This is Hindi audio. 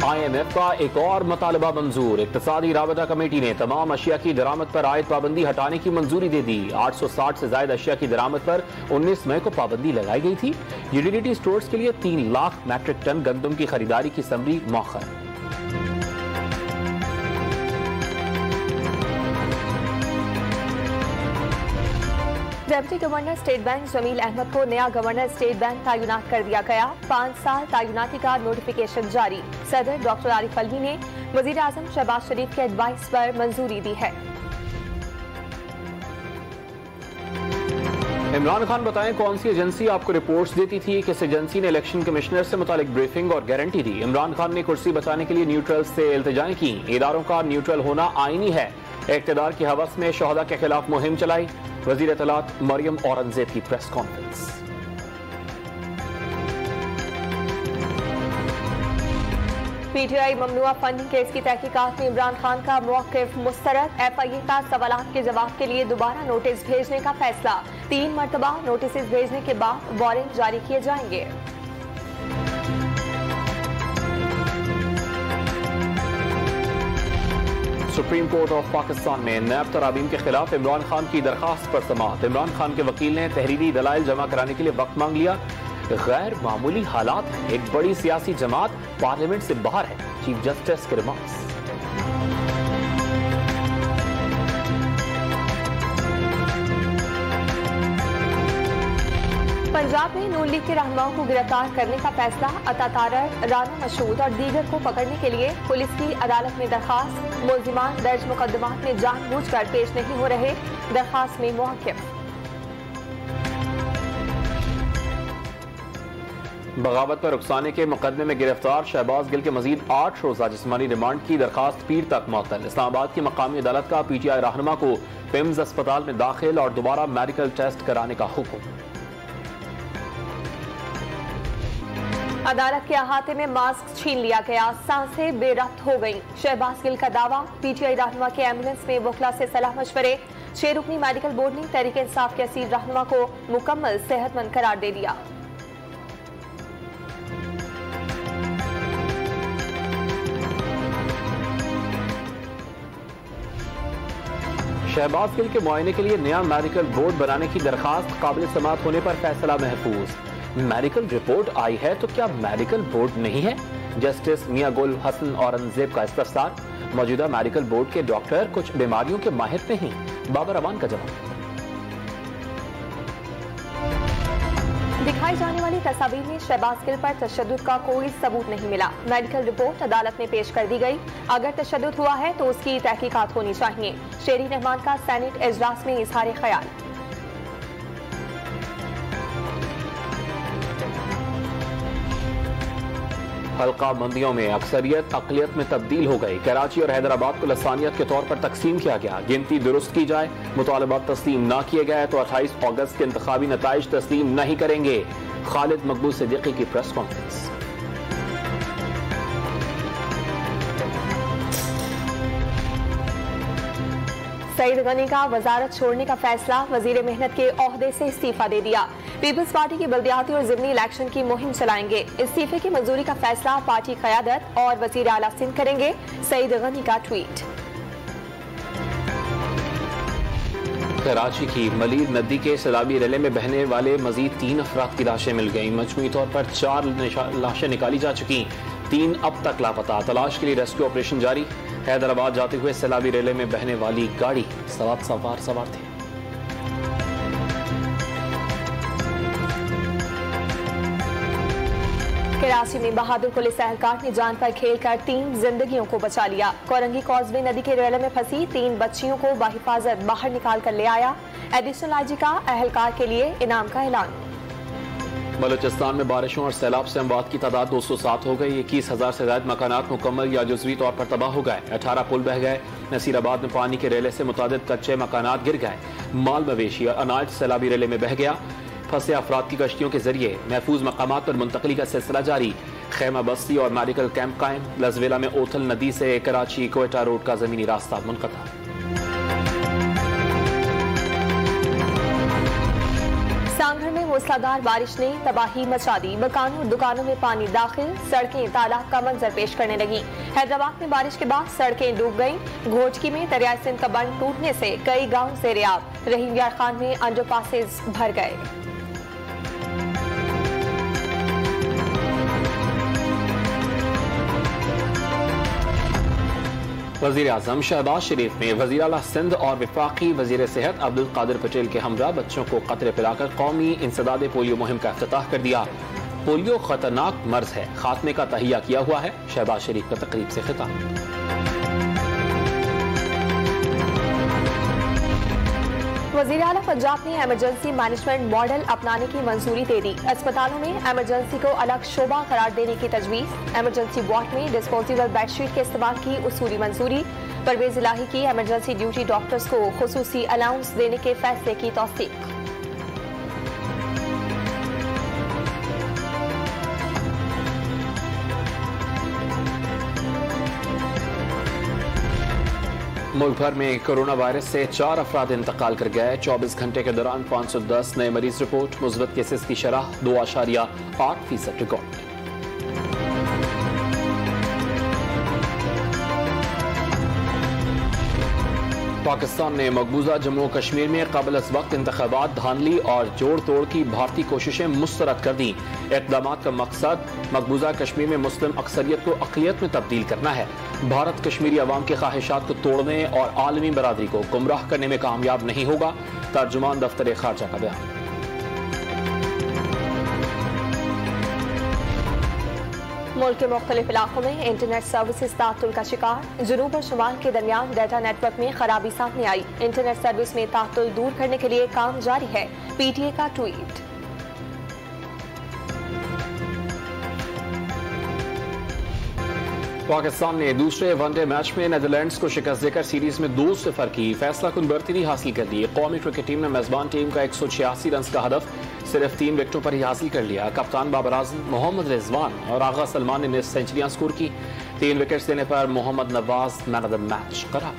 IMF का एक और मुतालबा मंजूर। इक्तिसादी राबता कमेटी ने तमाम अशिया की दरामद पर आयद पाबंदी हटाने की मंजूरी दे दी। 860 से ज्यादा अशिया की दरामद पर 19 मई को पाबंदी लगाई गई थी। यूटिलिटी स्टोर्स के लिए 3 लाख मैट्रिक टन गंदम की खरीदारी की समरी मौखर। Deputy governor state bank Jameel Ahmed को नया गवर्नर स्टेट बैंक तैनात कर दिया गया। 5 साल तैनाती का नोटिफिकेशन जारी। सदर डॉक्टर आरिफ अलवी ने वजीर आजम शहबाज शरीफ के एडवाइस पर मंजूरी दी है। इमरान खान बताएं कौन सी एजेंसी आपको रिपोर्ट्स देती थी, किस एजेंसी ने इलेक्शन कमिश्नर से मुतालिक ब्रीफिंग और गारंटी दी। इमरान खान ने कुर्सी बचाने के लिए न्यूट्रल से इल्तिजाएं की। इदारों का न्यूट्रल होना आईनी है। इक़्तिदार की हवस में शोहदा के खिलाफ मुहिम चलाई। वज़ीर इत्तलात मरियम औरंगज़ेब की प्रेस कॉन्फ्रेंस। PTI ममनुआ फंडिंग केस की तहकीकात में इमरान खान का मौक़िफ़ मुस्तरद। FIA का सवालात के जवाब के लिए दोबारा नोटिस भेजने का फैसला। 3 मरतबा नोटिस भेजने के बाद वारंट जारी किए जाएंगे। सुप्रीम कोर्ट ऑफ पाकिस्तान में नैब तरामीम के खिलाफ इमरान खान की दरखास्त पर समाअत। इमरान खान के वकील ने तहरीरी दलाइल जमा कराने के लिए वक्त मांग लिया। गैर मामूली हालात हैं, एक बड़ी सियासी जमात पार्लियामेंट से बाहर है। चीफ जस्टिस के रिमार्क्स। पंजाब में नून लीग के रहनुमाओं को गिरफ्तार करने का फैसला। अता तारर, राना मशहूद और दीगर को पकड़ने के लिए पुलिस की अदालत में दरखास्त। मुल्जिमान दर्ज मुकदमात में जानबूझकर पेश नहीं हो रहे। दरखास्त में मौक़िफ़। बगावत पर रुखसाने के मुकदमे में गिरफ्तार शहबाज गिल के मजीद 8 रोजा जिस्मानी रिमांड की दरखास्त पीर तक मुअत्तल। इस्लामाबाद की मकामी अदालत का PTI रहनुमा को पिम्स अस्पताल में दाखिल और दोबारा मेडिकल टेस्ट कराने का हुक्म। अदालत के अहाते में मास्क छीन लिया गया। सांसें बेरब्त हो गईं। शहबाज गिल का दावा। PTI रहनुमा के एम्बुलेंस में वकला से सलाह मशवरे। 6 रुकनी मेडिकल बोर्ड ने तहरीक इंसाफ के असीर रहनुमा को मुकम्मल सेहतमंद करार दे दिया। शहबाज गिल के मुआयने के लिए नया मेडिकल बोर्ड बनाने की दरखास्त काबिल समाअत होने पर फैसला महफूज। मेडिकल रिपोर्ट आई है तो क्या मेडिकल बोर्ड नहीं है? जस्टिस मियां गुल हसन औरंगजेब का इस्तफसार। मौजूदा मेडिकल बोर्ड के डॉक्टर कुछ बीमारियों के माहिर नहीं। बाबर अमान का जवाब। दिखाई जाने वाली तस्वीर में शहबाज गिल पर तशद्दुद का कोई सबूत नहीं मिला। मेडिकल रिपोर्ट अदालत में पेश कर दी गई। अगर तशद्दुद हुआ है तो उसकी तहकीकात होनी चाहिए। शेरी रहमान का सेनेट इजलास में इजहार ख्याल। हल्का मंदियों में अक्सरियत अक़लियत में तब्दील हो गई। कराची और हैदराबाद को लसानियत के तौर पर तकसीम किया गया। गिनती दुरुस्त की जाए। मुतालबात तस्लीम न किए गए तो 28 अगस्त के इंतखाबी नताइज तस्लीम नहीं करेंगे। खालिद मकबूल सिद्दीकी की प्रेस कॉन्फ्रेंस। सईद गनी का वजारत छोड़ने का फैसला। वजीर मेहनत के ओहदे से इस्तीफा दे दिया। पीपल्स पार्टी की बल्दियाती और ज़िमनी इलेक्शन की मुहिम चलाएंगे। इस्तीफे की मंजूरी का फैसला पार्टी क़यादत और वजीर आला सिंध करेंगे। सईद गनी का ट्वीट। कराची की मलीर नदी के सैलाबी रेले में बहने वाले मजीद 3 अफराद की लाशें मिल गईं। मजमूई तौर पर 4 लाशें निकाली जा चुकी। 3 अब तक लापता। तलाश के लिए रेस्क्यू ऑपरेशन जारी। हैदराबाद जाते हुए सैलाबी रेले में बहने वाली गाड़ी सवार थे। कराची में बहादुर पुलिस एहलकार ने जान पर खेलकर 3 जिंदगियों को बचा लिया। कोरंगी कॉजवे नदी के रेले में फंसी 3 बच्चियों को बाहिफाजत बाहर निकाल कर ले आया। एडिशनल IG का एहलकार के लिए इनाम का ऐलान। बलूचिस्तान में बारिशों और सैलाब से अमवात की तादाद 207 हो गई। 21,000 से ज्यादा मकानात मुकम्मल या जुज़वी तौर पर तबाह हो गए। 18 पुल बह गए। नसीराबाद में पानी के रेले से मुतादिद कच्चे मकानात गिर गए। माल मवेशी और अनाज सैलाबी रेले में बह गया। फंसे अफराद की कश्तियों के जरिए महफूज मकामात पर मुंतकली का सिलसिला जारी। खेमा बस्ती और मेडिकल कैंप कायम। लजवेला में ओथल नदी से कराची कोयटा रोड का जमीनी रास्ता मुनक़ता। मूसलाधार बारिश ने तबाही मचा दी। मकानों और दुकानों में पानी दाखिल, सड़कें तालाब का मंजर पेश करने लगी। हैदराबाद में बारिश के बाद सड़कें डूब गईं। घोटकी में दरियाए सिंध का बंद टूटने से कई गांव ज़ेर-ए-आब। रहीम यार खान में अंडरपासेस भर गए। वज़ीर आज़म शहबाज शरीफ ने वज़ीर आला सिंध और वफाकी वज़ीर सेहत अब्दुल कादिर पटेल के हमरा बच्चों को कतरे पिलाकर कौमी इंसदाद पोलियो मुहिम का इफ्तिताह कर दिया। पोलियो खतरनाक मर्ज है, खात्मे का तहिया किया हुआ है। शहबाज शरीफ का तकरीब से खिताब। वज़ीर आला पंजाब ने एमरजेंसी मैनेजमेंट मॉडल अपनाने की मंजूरी दे दी। अस्पतालों में एमरजेंसी को अलग शोबा करार देने की तजवीज़। एमरजेंसी वार्ड में डिस्पोजेबल बेडशीट के इस्तेमाल की उसूली मंजूरी। परवेज इलाही की एमरजेंसी ड्यूटी डॉक्टर्स को खुसूसी अलाउंस देने के फैसले की तौसीक। मुल्क भर में कोरोना वायरस से 4 अफराद इंतकाल कर गए। 24 घंटे के दौरान 510 नए मरीज रिपोर्ट। मुस्बत केसेस की शरह 2.8% रिकॉर्ड। पाकिस्तान ने मकबूजा जम्मू कश्मीर में कबल अज वक्त इंतखाबात धांधली और जोड़ तोड़ की भारतीय कोशिशें मुस्तरद कर दी। इक़दाम का मकसद मकबूजा कश्मीर में मुस्लिम अक्सरियत को अक़लियत में तब्दील करना है। भारत कश्मीरी अवाम की ख्वाहिशात को तोड़ने और आलमी बरादरी को गुमराह करने में कामयाब नहीं होगा। तर्जुमान दफ्तर खारजा का बयान। मुल्क के मुख्तलिफ इलाकों में इंटरनेट सर्विसेज तातुल का शिकार। जुनूब और शुमाल के दरमियान डाटा नेटवर्क में खराबी सामने आई। इंटरनेट सर्विस में तातुल दूर करने के लिए काम जारी है। पीटीए का ट्वीट। पाकिस्तान ने दूसरे वनडे मैच में नीदरलैंड्स को शिकस्त देकर सीरीज में 2-0 की फैसला कुन बरतरी हासिल कर ली। कौमी क्रिकेट टीम ने मेजबान टीम का 186 रन का हदफ सिर्फ 3 विकेटों पर ही हासिल कर लिया। कप्तान बाबर आजम, मोहम्मद रिजवान और आगा सलमान ने सेंचुरियां स्कोर की। 3 विकेट देने पर Mohammad Nawaz man of the match करार।